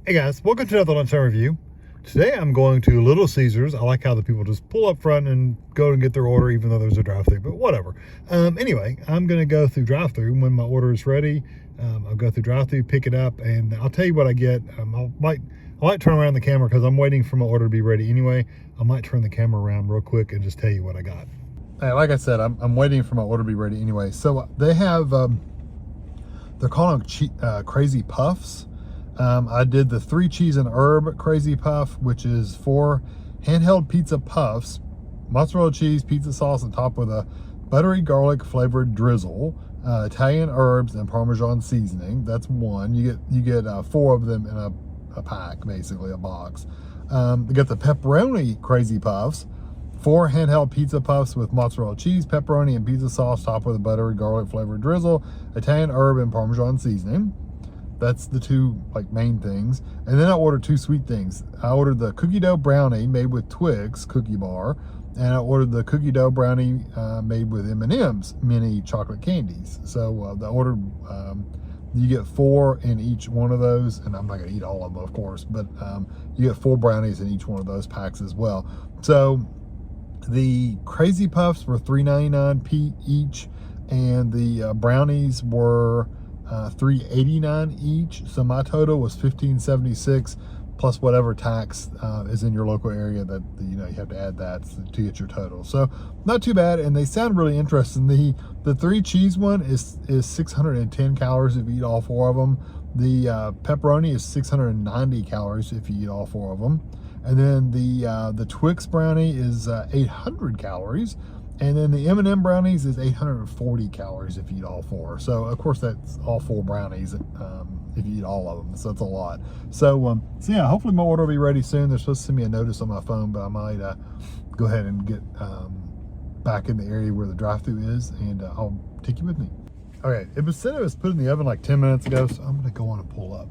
Hey guys, welcome to another Lunchtime review. Today I'm going to Little Caesars. I like how the people just pull up front and go and get their order even though there's a drive-thru, but whatever. Anyway, I'm going to go through drive-thru. When my order is ready, I'll go through drive-thru, pick it up, and I'll tell you what I get. I might turn around the camera because I'm waiting for my order to be ready anyway. I might turn the camera around real quick and just tell you what I got. Like I said, I'm waiting for my order to be ready anyway. So they have, they're calling them Crazy Puffs. I did the 3 cheese and herb crazy puff, which is 4 handheld pizza puffs, mozzarella cheese, pizza sauce, on top with a buttery garlic flavored drizzle, Italian herbs and Parmesan seasoning. That's 1. You get 4 of them in a pack, basically a box. You get the pepperoni crazy puffs, 4 handheld pizza puffs with mozzarella cheese, pepperoni, and pizza sauce, topped with a buttery garlic flavored drizzle, Italian herb and Parmesan seasoning. That's the 2 main things. And then I ordered 2 sweet things. I ordered the cookie dough brownie made with Twix Cookie Bar, and I ordered the cookie dough brownie made with M&M's mini chocolate candies. So I ordered, you get 4 in each one of those, and I'm not gonna eat all of them, of course, but you get 4 brownies in each one of those packs as well. So the Crazy Puffs were $3.99 each, and the brownies were $3.89 each. So my total was $15.76 plus whatever tax is in your local area that you have to add that to get your total. So not too bad, and they sound really interesting. The 3 cheese one is 610 calories if you eat all 4 of them. The pepperoni is 690 calories if you eat all 4 of them, and then the Twix brownie is 800 calories. And then the M&M brownies is 840 calories if you eat all 4. So of course that's all 4 brownies if you eat all of them. So that's a lot. So yeah, hopefully my order will be ready soon. They're supposed to send me a notice on my phone, but I might go ahead and get back in the area where the drive-thru is, and I'll take you with me. Okay, it said it was put in the oven like 10 minutes ago, so I'm gonna go on and pull up.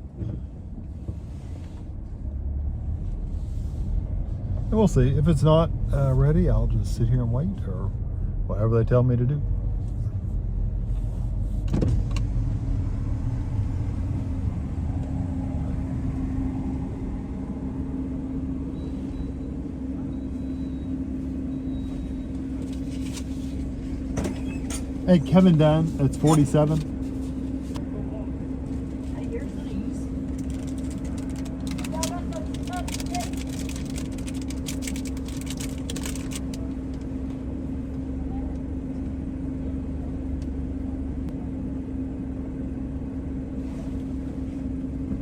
And we'll see. If it's not ready, I'll just sit here and wait, or whatever they tell me to do. Hey, Kevin Dunn, it's 47.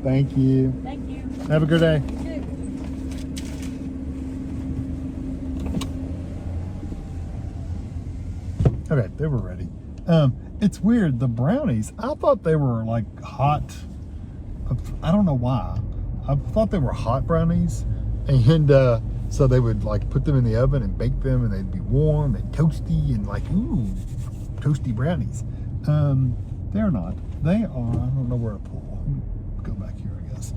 Thank you. Thank you. Have a good day. Okay, they were ready. It's weird, the brownies, I thought they were like hot. I don't know why. I thought they were hot brownies, and so they would put them in the oven and bake them, and they'd be warm and toasty and ooh, toasty brownies. They're not. They are, I don't know where to pull. Go back here, I guess.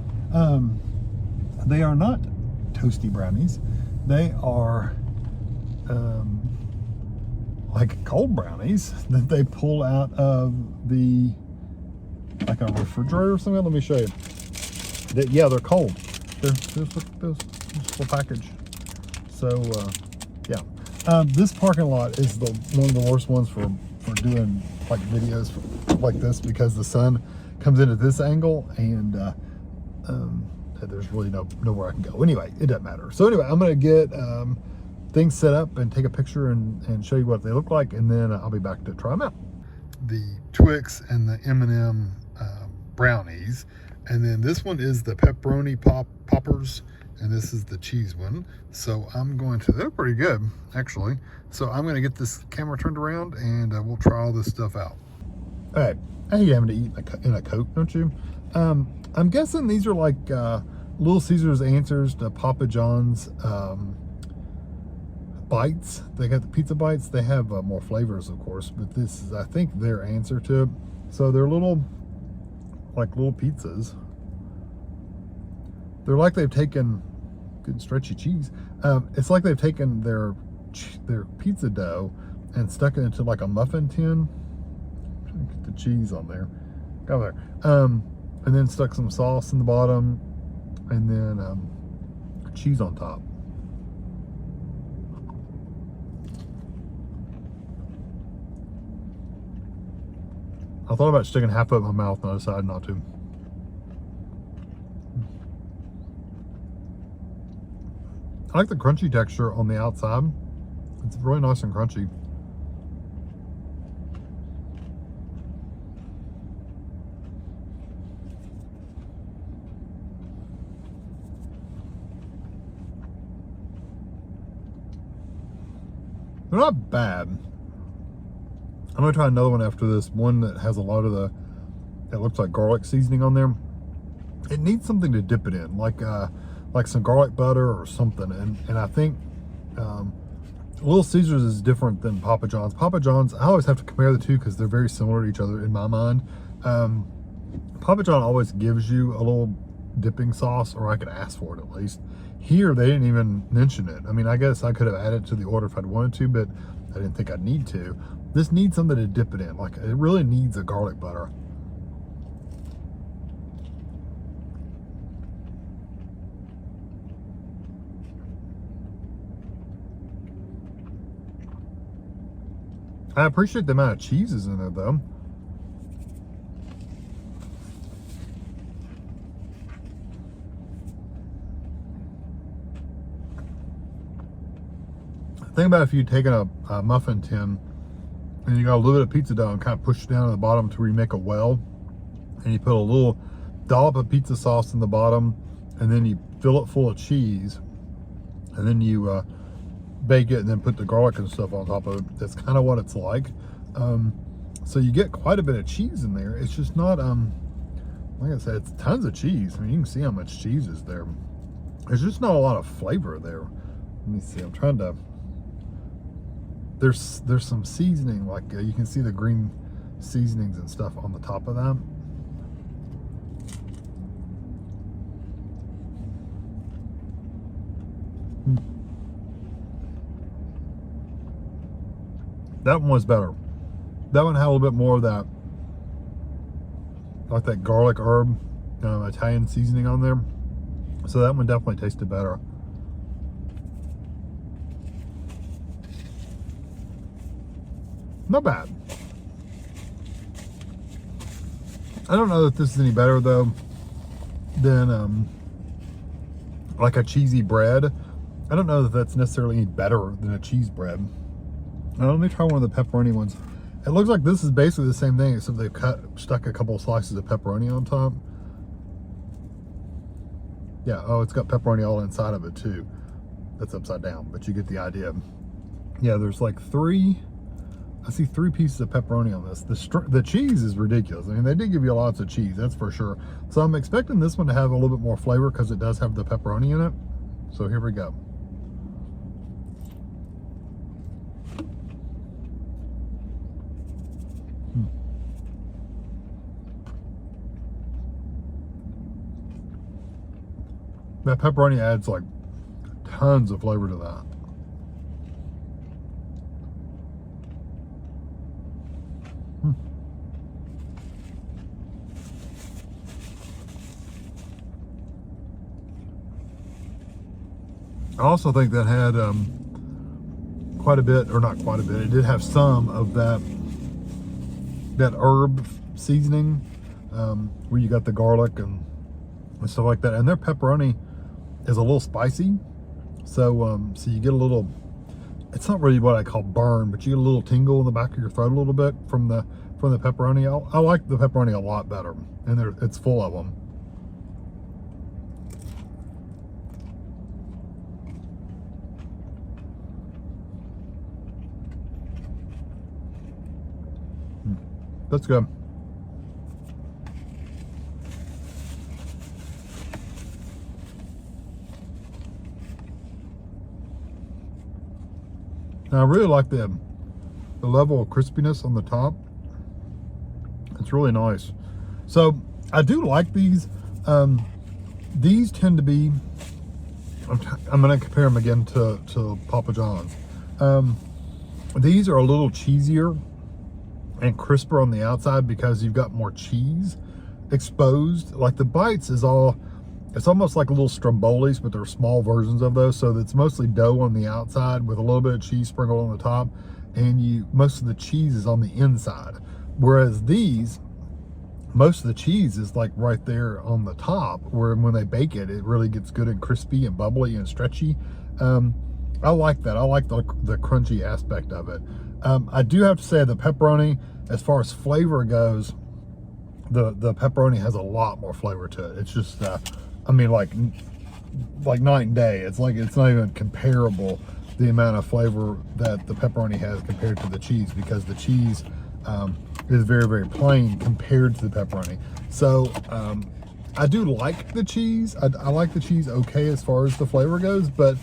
They are not toasty brownies. They are like cold brownies that they pull out of the a refrigerator or something. Let me show you. Yeah, they're cold. There's a package. So yeah, this parking lot is one of the worst ones for doing videos like this, because the sun comes in at this angle, and there's really nowhere I can go. Anyway, it doesn't matter. So anyway, I'm gonna get things set up and take a picture and show you what they look like, and then I'll be back to try them out. The Twix and the M&M brownies, and then this one is the pepperoni poppers, and this is the cheese one. So they're pretty good actually. So I'm gonna get this camera turned around, and we'll try all this stuff out. All right. I hate having to eat in a Coke, don't you? I'm guessing these are like Little Caesars answers to Papa John's bites. They got the pizza bites. They have more flavors, of course, but this is, I think, their answer to it. So they're little pizzas. They're like they've taken good stretchy cheese. It's like they've taken their pizza dough and stuck it into a muffin tin. Get the cheese on there. Got there. And then stuck some sauce in the bottom, and then cheese on top. I thought about sticking half of it in my mouth, and I decided not to. I like the crunchy texture on the outside. It's really nice and crunchy. They're not bad. I'm gonna try another one after this. One that has a lot of it looks like garlic seasoning on there. It needs something to dip it in, like some garlic butter or something. And I think Little Caesars is different than Papa John's. Papa John's, I always have to compare the two because they're very similar to each other in my mind. Papa John always gives you a little dipping sauce, or I could ask for it at least. Here, they didn't even mention it. I mean, I guess I could have added it to the order if I'd wanted to, but I didn't think I'd need to. This needs something to dip it in. Like, it really needs a garlic butter. I appreciate the amount of cheeses in it, though. Think about if you'd taken a muffin tin and you got a little bit of pizza dough and kind of push it down to the bottom to where you make a well, and you put a little dollop of pizza sauce in the bottom, and then you fill it full of cheese, and then you bake it and then put the garlic and stuff on top of it. That's kind of what it's like. So you get quite a bit of cheese in there. It's just not, like I said, it's tons of cheese. I mean, you can see how much cheese is there. There's just not a lot of flavor there. Let me see, I'm trying to, there's some seasoning, like you can see the green seasonings and stuff on the top of that. That one was better. That one had a little bit more of that, like that garlic herb, Italian seasoning on there. So that one definitely tasted better. Not bad. I don't know if this is any better though than like a cheesy bread. I don't know that that's necessarily any better than a cheese bread. Now, let me try one of the pepperoni ones. It looks like this is basically the same thing, except they've stuck a couple of slices of pepperoni on top. Yeah, oh, it's got pepperoni all inside of it too. That's upside down, but you get the idea. Yeah, there's like I see 3 pieces of pepperoni on this. The cheese is ridiculous. I mean, they did give you lots of cheese, that's for sure. So I'm expecting this one to have a little bit more flavor because it does have the pepperoni in it. So here we go. That pepperoni adds like tons of flavor to that. I also think that had quite a bit, or not quite a bit, it did have some of that herb seasoning, where you got the garlic and stuff like that. And their pepperoni is a little spicy, so so you get a little, it's not really what I call burn, but you get a little tingle in the back of your throat a little bit from the pepperoni. I like the pepperoni a lot better, and it's full of them. That's good. Now, I really like the level of crispiness on the top. It's really nice. So I do like these. These tend to be, I'm going to compare them again to Papa John's. These are a little cheesier and crisper on the outside because you've got more cheese exposed. Like the bites is all, It's almost like little strombolis, but they're small versions of those. So it's mostly dough on the outside with a little bit of cheese sprinkled on the top, and most of the cheese is on the inside. Whereas these, most of the cheese is like right there on the top, where when they bake it, it really gets good and crispy and bubbly and stretchy. I like that. I like the crunchy aspect of it. I do have to say the pepperoni, as far as flavor goes, the pepperoni has a lot more flavor to it. It's just, I mean, like night and day. It's like, it's not even comparable, the amount of flavor that the pepperoni has compared to the cheese, because the cheese is very, very plain compared to the pepperoni. So I do like the cheese. I like the cheese okay as far as the flavor goes, but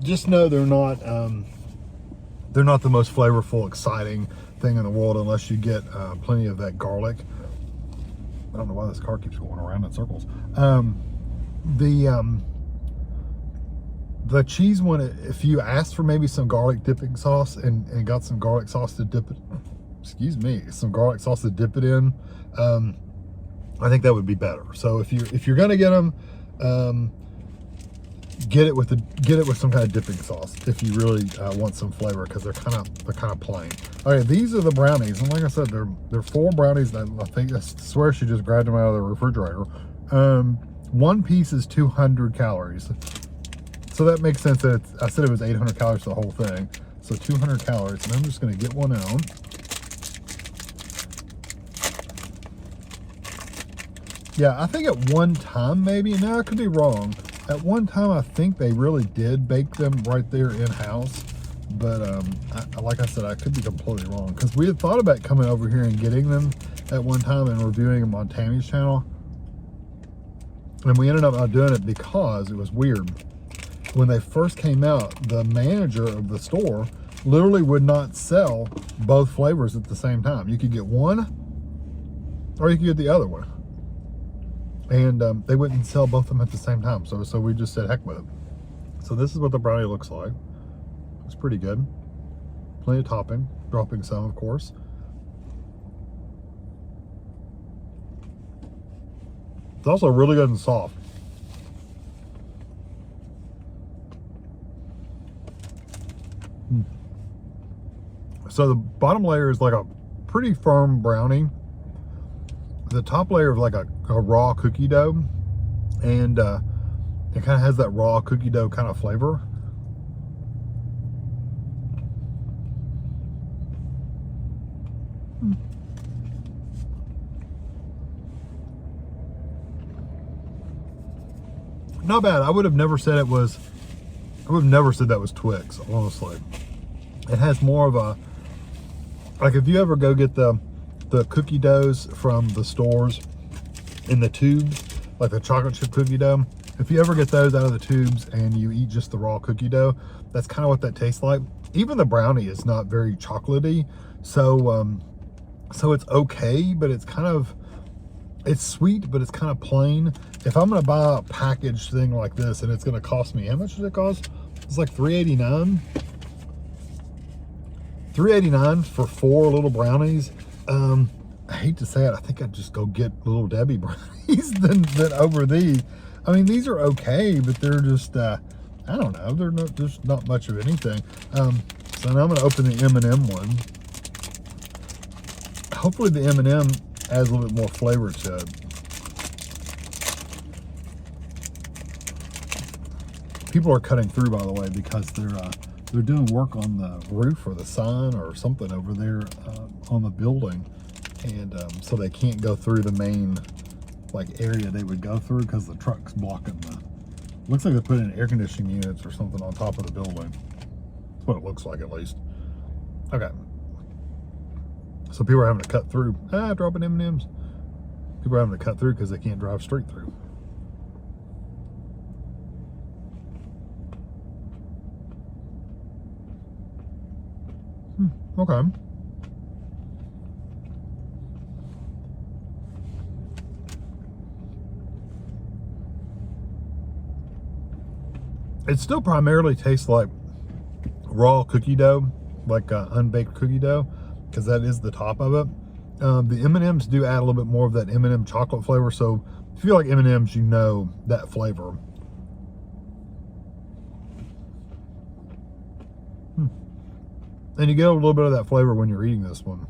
just know they're not the most flavorful, exciting thing in the world unless you get plenty of that garlic. I don't know why this car keeps going around in circles. The cheese one, if you asked for maybe some garlic dipping sauce and got some garlic sauce to dip it, some garlic sauce to dip it in, I think that would be better. So if you're gonna get them, get it with some kind of dipping sauce if you really want some flavor, because they're kind of plain. Okay, these are the brownies, and like I said, they're 4 brownies that I swear she just grabbed them out of the refrigerator. One piece is 200 calories, so that makes sense. That I said it was 800 calories for the whole thing, so 200 calories. And I'm just going to get one out. Yeah, I think at one time, maybe, now I could be wrong, at one time I think they really did bake them right there in-house, but like I said, I could be completely wrong, because we had thought about coming over here and getting them at one time and reviewing them on Tammy's channel, and we ended up not doing it because it was weird. When they first came out, the manager of the store literally would not sell both flavors at the same time. You could get one, or you could get the other one. And they wouldn't sell both of them at the same time. So we just said, heck with it. So this is what the brownie looks like. It's pretty good. Plenty of topping. Dropping some, of course. It's also really good and soft. So the bottom layer is like a pretty firm brownie. The top layer of like a raw cookie dough, and it kind of has that raw cookie dough kind of flavor. Not bad. I would have never said that was Twix, honestly. It has more of a, like, if you ever go get the cookie doughs from the stores in the tubes, like the chocolate chip cookie dough, if you ever get those out of the tubes and you eat just the raw cookie dough, that's kind of what that tastes like. Even the brownie is not very chocolatey, so it's okay, but it's sweet, but it's kind of plain. If I'm gonna buy a packaged thing like this, and it's gonna cost me, how much does it cost? It's like $3.89. $3.89 for 4 little brownies. I hate to say it, I think I'd just go get Little Debbie brownies than over these. I mean, these are okay, but they're just, I don't know, there's not much of anything. So now I'm gonna open the M&M one. Hopefully the M&M adds a little bit more flavor to it. People are cutting through, by the way, because they're doing work on the roof or the sign or something over there on the building, and so they can't go through the main like area they would go through because the truck's blocking the. Looks like they put in air conditioning units or something on top of the building. That's what it looks like, at least. Okay. So people are having to cut through. Dropping M&Ms. People are having to cut through because they can't drive straight through. Okay. It still primarily tastes like raw cookie dough, like unbaked cookie dough, because that is the top of it. The M&Ms do add a little bit more of that M&M chocolate flavor, so If you like M&Ms, you know that flavor. And you get a little bit of that flavor when you're eating this one.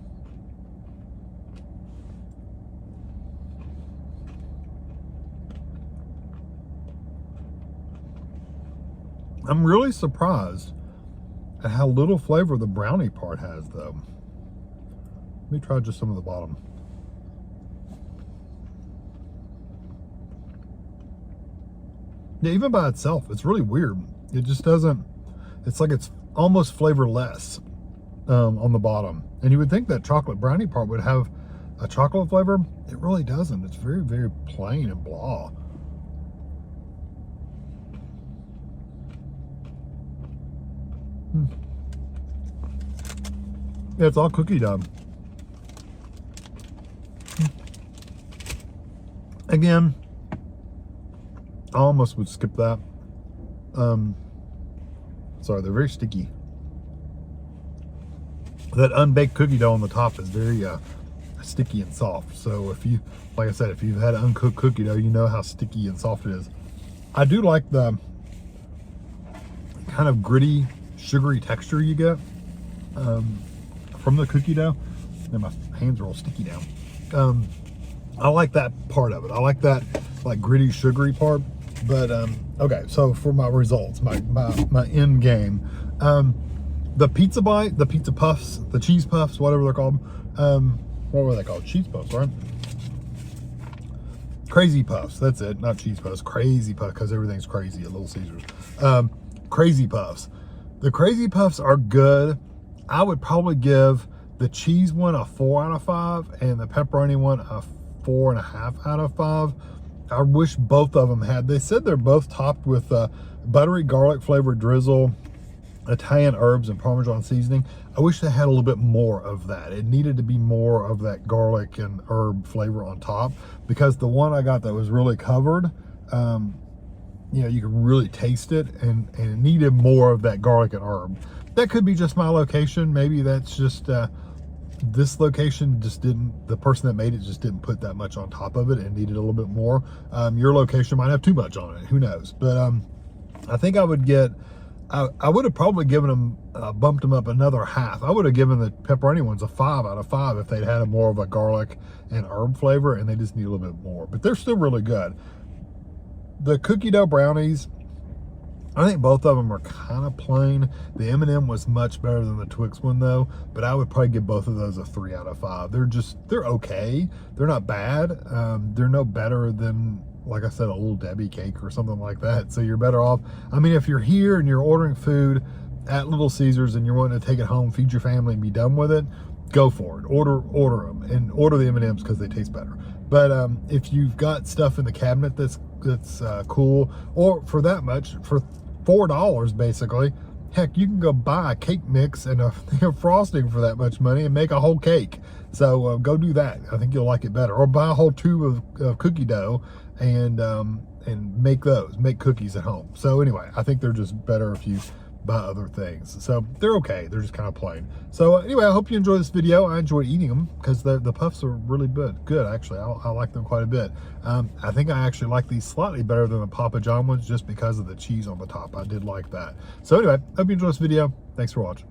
I'm really surprised at how little flavor the brownie part has, though. Let me try just some of the bottom. Yeah, even by itself, it's really weird. It just doesn't, it's like it's almost flavorless on the bottom. And you would think that chocolate brownie part would have a chocolate flavor. It really doesn't. It's very, very plain and blah. Yeah, it's all cookie dough. Again, I almost would skip that. Sorry, they're very sticky. That unbaked cookie dough on the top is very sticky and soft. So if you, like I said, if you've had uncooked cookie dough, you know how sticky and soft it is. I do like the kind of gritty, sugary texture you get from the cookie dough. And my hands are all sticky now. I like that part of it. I like that like gritty, sugary part. But okay, so for my results, my end game, the pizza bite, the pizza puffs, the cheese puffs, whatever they're called. What were they called? Cheese puffs, right? Crazy puffs. That's it. Not cheese puffs. Crazy puffs, because everything's crazy at Little Caesars. Crazy puffs. The crazy puffs are good. I would probably give the cheese one a 4 out of 5 and the pepperoni one a 4.5 out of 5. I wish both of them had. They said they're both topped with buttery garlic flavored drizzle, Italian herbs and Parmesan seasoning. I wish they had a little bit more of that. It needed to be more of that garlic and herb flavor on top, because the one I got that was really covered, you know, you could really taste it, and it needed more of that garlic and herb. That could be just my location. Maybe that's just this location just didn't, the person that made it just didn't put that much on top of it and needed a little bit more. Your location might have too much on it, who knows? But I think I would get, I would have probably given them, bumped them up another half. I would have given the pepperoni ones a 5 out of 5 if they'd had a more of a garlic and herb flavor, and they just need a little bit more. But they're still really good. The cookie dough brownies, I think both of them are kind of plain. The M&M was much better than the Twix one though, but I would probably give both of those a 3 out of 5. They're okay. They're not bad. They're no better than, like I said, a Little Debbie cake or something like that. So you're better off. I mean, if you're here and you're ordering food at Little Caesars and you're wanting to take it home, feed your family and be done with it, go for it. Order them, and order the M&Ms because they taste better. But if you've got stuff in the cabinet that's cool, or for that much, for $4 basically, heck, you can go buy a cake mix and a thing of frosting for that much money and make a whole cake. So go do that. I think you'll like it better. Or buy a whole tube of cookie dough and make those, make cookies at home. So anyway, I think they're just better if you buy other things. So they're okay. They're just kind of plain. So anyway, I hope you enjoyed this video. I enjoyed eating them because the puffs are really good actually. I like them quite a bit. I think I actually like these slightly better than the Papa John ones just because of the cheese on the top. I did like that. So anyway, hope you enjoyed this video. Thanks for watching.